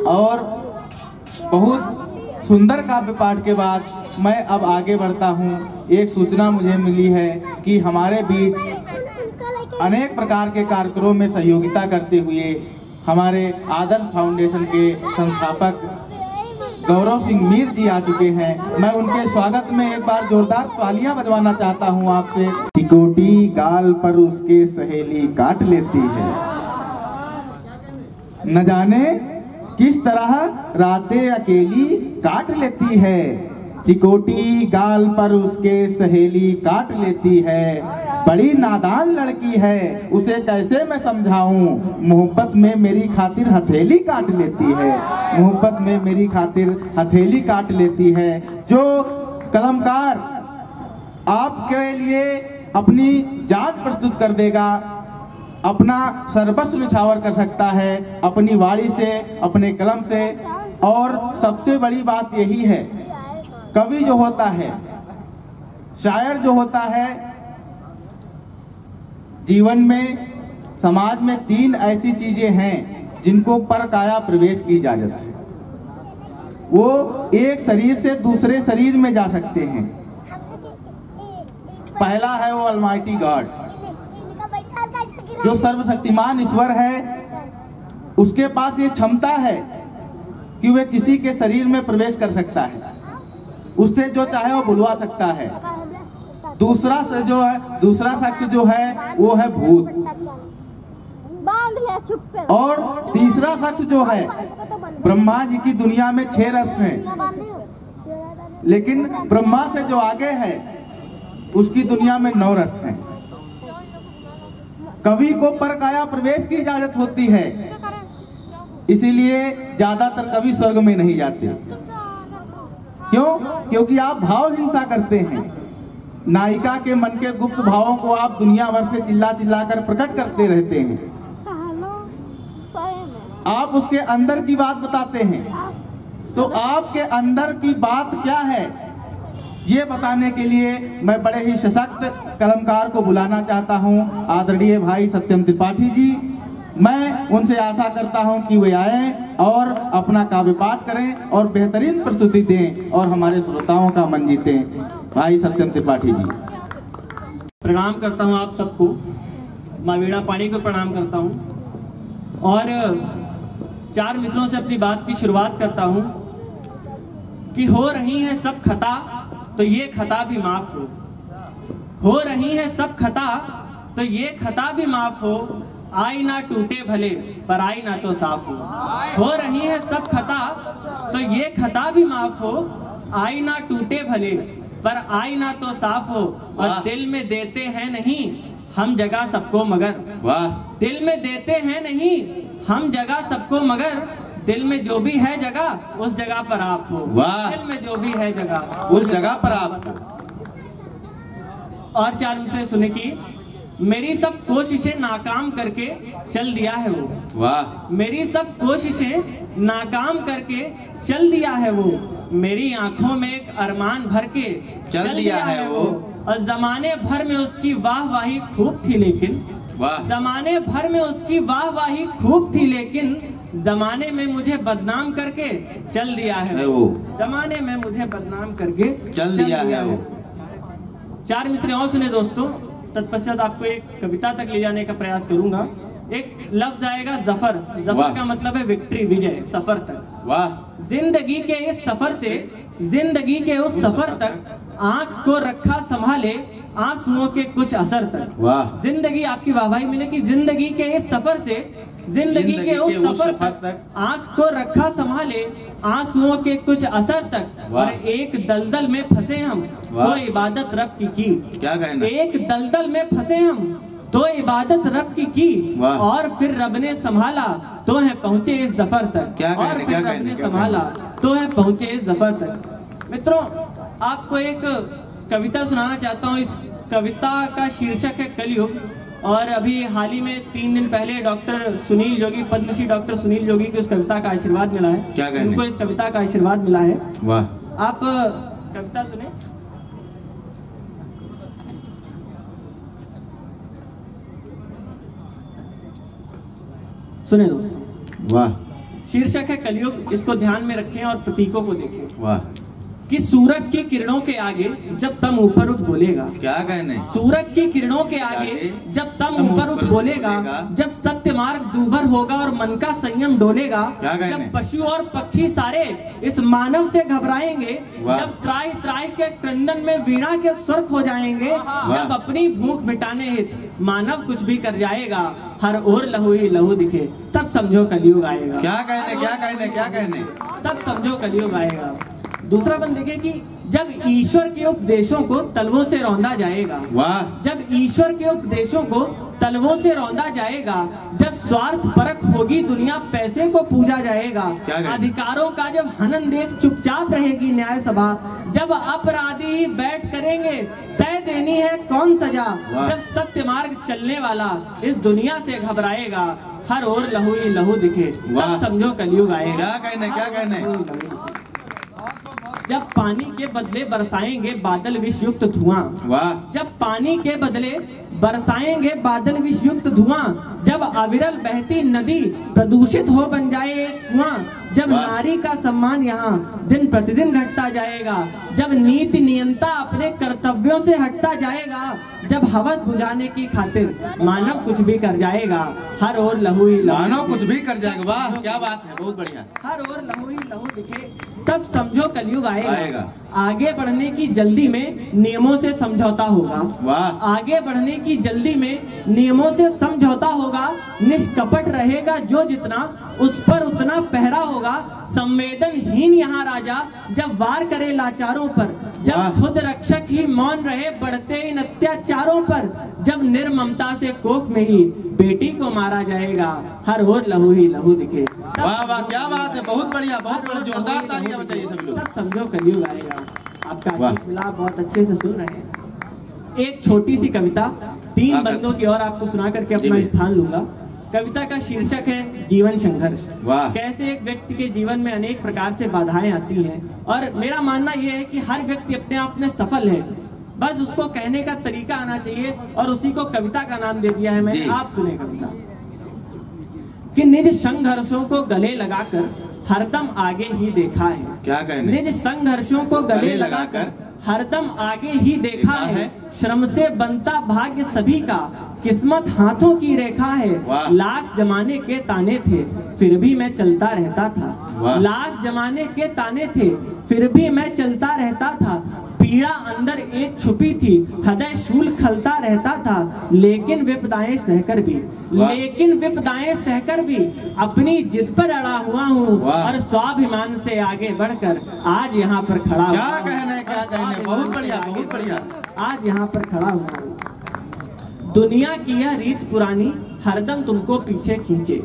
और बहुत सुंदर काव्य पाठ के बाद मैं अब आगे बढ़ता हूँ। एक सूचना मुझे मिली है कि हमारे बीच अनेक प्रकार के कार्यक्रमों में सहयोगिता करते हुए हमारे आदर्श फाउंडेशन के संस्थापक गौरव सिंह मीर जी आ चुके हैं। मैं उनके स्वागत में एक बार जोरदार तालियां बजवाना चाहता हूं आपसे। चिकोटी गाल पर उसके सहेली काट लेती है, न जाने किस तरह रातें अकेली काट लेती है। चिकोटी गाल पर उसके सहेली काट लेती है, बड़ी नादान लड़की है, उसे कैसे मैं समझाऊं। मोहब्बत में मेरी खातिर हथेली काट लेती है, मोहब्बत में मेरी खातिर हथेली काट लेती है। जो कलमकार आपके लिए अपनी जान प्रस्तुत कर देगा, अपना सर्वस्व निछावर कर सकता है अपनी वाणी से, अपने कलम से। और सबसे बड़ी बात यही है, कवि जो होता है, शायर जो होता है, जीवन में समाज में तीन ऐसी चीजें हैं जिनको पर काया प्रवेश की इजाजत है। वो एक शरीर से दूसरे शरीर में जा सकते हैं। पहला है वो अलमाइटी गॉड, जो सर्वशक्तिमान ईश्वर है। उसके पास ये क्षमता है कि वह किसी के शरीर में प्रवेश कर सकता है, उससे जो चाहे वो बुलवा सकता है। दूसरा शख्स जो है वो है भूत, और तीसरा शख्स जो है, ब्रह्मा जी की दुनिया में 6 रस हैं, लेकिन ब्रह्मा से जो आगे है उसकी दुनिया में 9 रस हैं। कवि को परकाया प्रवेश की इजाजत होती है, इसीलिए ज्यादातर कवि स्वर्ग में नहीं जाते। क्यों? क्योंकि आप भाव हिंसा करते हैं। नायिका के मन के गुप्त भावों को आप दुनिया भर से चिल्ला चिल्ला कर प्रकट करते रहते हैं। आप उसके अंदर की बात बताते हैं, तो आपके अंदर की बात क्या है ये बताने के लिए मैं बड़े ही सशक्त कलमकार को बुलाना चाहता हूं, आदरणीय भाई सत्यम त्रिपाठी जी। मैं उनसे आशा करता हूं कि वे आए और अपना काव्य पाठ करें और बेहतरीन प्रस्तुति दें और हमारे श्रोताओं का मन जीतें। भाई सत्यम त्रिपाठी जी। प्रणाम करता हूं आप सबको, माँ वीणा पाणी को प्रणाम करता हूं और 4 मिसरों से अपनी बात की शुरुआत करता हूं कि हो रही है सब खता तो ये खता भी माफ हो रही है सब खता तो ये खता भी माफ हो। आई ना टूटे भले पर आई ना तो साफ हो रही है सब खता तो ये खता भी माफ हो। आई ना टूटे भले पर आई ना तो साफ हो। और दिल में देते हैं नहीं हम जगह सबको मगर, दिल में देते हैं नहीं हम जगह सबको मगर, दिल में जो भी है जगह उस जगह पर आप हो। दिल में जो भी है जगह उस जगह पर आप हो। और 4 मिसरे सुने की, मेरी सब कोशिशें नाकाम करके चल दिया है वो। वाह। मेरी सब कोशिशें नाकाम करके चल दिया है वो। मेरी आंखों में एक अरमान भर के चल दिया है वो। और जमाने भर में उसकी वाहवाही खूब थी लेकिन, जमाने भर में उसकी वाहवाही खूब थी लेकिन, जमाने में मुझे बदनाम करके चल दिया है वो। जमाने में मुझे बदनाम करके चल दिया है वो। 4 मिसरे और सुने दोस्तों, तत्पश्चात आपको एक कविता तक ले जाने का प्रयास करूंगा। एक लफ्ज आएगा जफर। जफर का मतलब है विक्ट्री, विजय, सफर तक। वाह। जिंदगी के इस सफर से, जिंदगी के उस सफर तक आंख को रखा संभाले आंसुओं के कुछ असर तक। वाह। जिंदगी, आपकी वाहवाही मिलेगी। जिंदगी के इस सफर से, जिंदगी के उस सफर तक आंख को रखा संभाले आंसुओं के कुछ असर तक। और एक दलदल में फंसे हम तो इबादत रब की। क्या कहना? एक दलदल में फंसे हम तो इबादत रब की और फिर रब ने संभाला तो है पहुंचे इस जफर तक। क्या और फिर रब ने संभाला तो है पहुंचे इस जफर तक। मित्रों, आपको एक कविता सुनाना चाहता हूँ। इस कविता का शीर्षक है कलयुग। और अभी हाल ही में 3 दिन पहले डॉक्टर सुनील जोगी, पद्मश्री डॉक्टर सुनील जोगी की उस कविता का आशीर्वाद मिला है। क्या कहने? उनको इस कविता का आशीर्वाद मिला है। वाह। आप कविता सुने। सुने दोस्तों। वाह। शीर्षक है कलयुग। इसको ध्यान में रखें और प्रतीकों को देखें। वाह, कि सूरज की किरणों के आगे जब तम ऊपर उठ बोलेगा। क्या कहने? सूरज की किरणों के आगे जब तम ऊपर उठ बोलेगा, जब सत्य मार्ग दूभर होगा और मन का संयम डोलेगा, जब पशु और पक्षी सारे इस मानव से घबराएंगे, जब त्राई त्राई के क्रंदन में वीणा के स्वर खो जाएंगे, जब अपनी भूख मिटाने हित मानव कुछ भी कर जाएगा, हर ओर लहू ही लहू दिखे, तब समझो कलयुग आएगा। क्या कहने, क्या कहने, क्या कहने? तब समझो कलयुग आएगा। दूसरा बंद देखे कि जब ईश्वर के उपदेशों को तलवों से रौंदा जाएगा। वाह, जब ईश्वर के उपदेशों को तलवों से रौंदा जाएगा, जब स्वार्थ परख होगी दुनिया, पैसे को पूजा जाएगा, अधिकारों का जब हनन देख चुपचाप रहेगी न्याय सभा, जब अपराधी बैठ करेंगे तय देनी है कौन सजा, जब सत्य मार्ग चलने वाला इस दुनिया से घबराएगा, हर ओर लहू ही लहू दिखे, तब समझो कलयुग आएगा। क्या कहने, क्या कहने? जब पानी के बदले बरसाएंगे बादल विषयुक्त धुआं। वाह, जब पानी के बदले बरसाएंगे बादल विषयुक्त धुआं, जब अविरल बहती नदी प्रदूषित हो बन जाए एक कुआं, जब नारी का सम्मान यहाँ दिन प्रतिदिन घटता जाएगा, जब नीति नियंता अपने कर्तव्यों से हटता जाएगा, जब हवस बुझाने की खातिर मानव कुछ भी कर जाएगा, हर ओर लहू ही लहू, मानव कुछ भी कर जाएगा। वाह, क्या बात है, बहुत बढ़िया। हर ओर लहू ही लहू दिखे, तब समझो कलयुग आएगा। आगे बढ़ने की जल्दी में नियमों से समझौता होगा। वाह, आगे बढ़ने की जल्दी में नियमों से समझौता होगा, निष्कपट रहेगा जो जितना उस पर उतना पहरा होगा, संवेदनहीन यहाँ राजा जब वार करे लाचारों पर, जब खुद रक्षक ही मौन रहे बढ़ते इन अत्याचारों पर, जब निर्ममता से कोख में ही बेटी को मारा जाएगा, हर ओर लहू ही लहू दिखे। वाह वाह, क्या बात है, बहुत बढ़िया, बहुत बढ़िया, जोरदार तालियां बजाइए सब लोग। तब समझो कलयुग आएगा। आपका आशीष मिला, बहुत अच्छे से सुन रहे हैं। एक छोटी सी कविता 3 बंदों की और आपको सुना करके अपना स्थान लूंगा। कविता का शीर्षक है जीवन संघर्ष। कैसे एक व्यक्ति के जीवन में अनेक प्रकार से बाधाएं आती हैं, और मेरा मानना यह है कि हर व्यक्ति अपने आप में सफल है, बस उसको कहने का तरीका आना चाहिए, और उसी को कविता का नाम दे दिया है मैंने। आप सुने कविता कि निज संघर्षों को गले लगाकर हरदम आगे ही देखा है। क्या कहने? निज संघर्षों को गले लगाकर हरदम आगे ही देखा है, श्रम से बनता भाग्य सभी का, किस्मत हाथों की रेखा है। लाख जमाने के ताने थे फिर भी मैं चलता रहता था, लाख जमाने के ताने थे फिर भी मैं चलता रहता था, पीड़ा अंदर एक छुपी थी हृदय शूल खलता रहता था, लेकिन विपदाएं सहकर भी, लेकिन विपदाएं सहकर भी अपनी जिद पर अड़ा हुआ हूँ, और स्वाभिमान से आगे बढ़कर आज यहाँ पर खड़ा हूँ। क्या कहने, क्या कहने, बहुत बढ़िया, बहुत बढ़िया। आज यहाँ पर खड़ा हुआ हूँ। दुनिया की यह रीत पुरानी हरदम तुमको पीछे खींचे,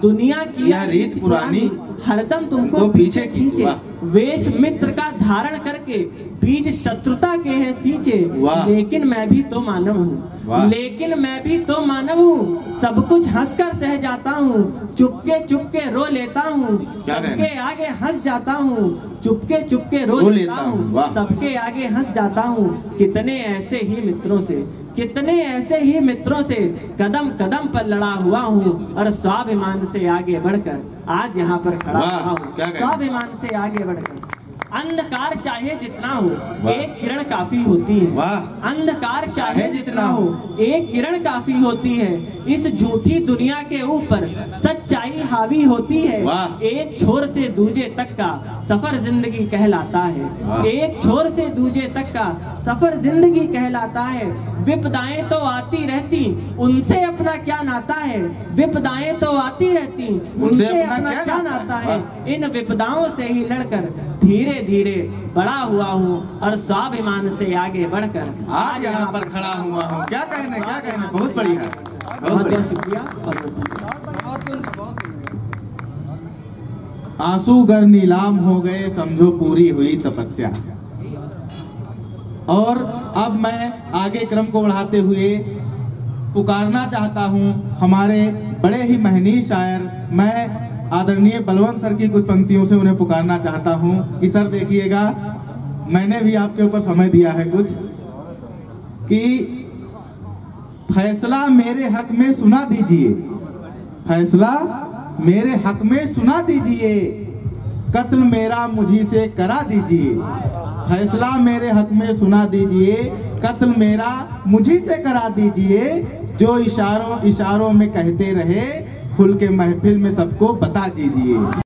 दुनिया की यह रीत पुरानी हरदम तुमको पीछे खींचे, वेश मित्र का धारण करके बीज शत्रुता के हैं सींचे, लेकिन मैं भी तो मानव हूँ, लेकिन मैं भी तो मानव हूँ, सब कुछ हंसकर सह जाता हूँ, चुपके चुपके रो लेता हूँ, सबके आगे हंस जाता हूँ, चुपके चुपके रो लेता हूँ, सबके आगे हंस जाता हूँ। कितने ऐसे ही मित्रों से, कितने ऐसे ही मित्रों से कदम कदम पर लड़ा हुआ हूँ, और स्वाभिमान से आगे बढ़कर आज यहाँ पर खड़ा हुआ हूँ। स्वाभिमान से आगे बढ़कर अंधकार चाहे जितना हो एक किरण काफी होती है, अंधकार चाहे जितना हो एक किरण काफी होती है, इस झूठी दुनिया के ऊपर सच्चाई हावी होती है, एक छोर से दूजे तक का सफर जिंदगी कहलाता है, एक छोर से दूजे तक का सफर जिंदगी कहलाता है, विपदाएं तो आती रहती उनसे अपना क्या नाता है, विपदाएं तो आती रहती उनसे अपना क्या नाता है, इन विपदाओं से ही लड़कर धीरे धीरे बड़ा हुआ हूँ, और स्वाभिमान से आगे बढ़कर आज यहाँ पर खड़ा हुआ हूँ। क्या कहने, क्या कहने, बहुत बढ़िया, बहुत बहुत शुक्रिया। आंसू गर नीलाम हो गए समझो पूरी हुई तपस्या। और अब मैं आगे क्रम को बढ़ाते हुए पुकारना चाहता हूँ हमारे बड़े ही महनीय शायर, मैं आदरणीय बलवंत सर की कुछ पंक्तियों से उन्हें पुकारना चाहता हूँ कि सर देखिएगा, मैंने भी आपके ऊपर समय दिया है कुछ, कि फैसला मेरे हक में सुना दीजिए, फैसला मेरे हक में सुना दीजिए, कत्ल मेरा मुझी से करा दीजिए। फैसला मेरे हक में सुना दीजिए, कत्ल मेरा मुझी से करा दीजिए। जो इशारों इशारों में कहते रहे, खुल के महफिल में सबको बता दीजिए।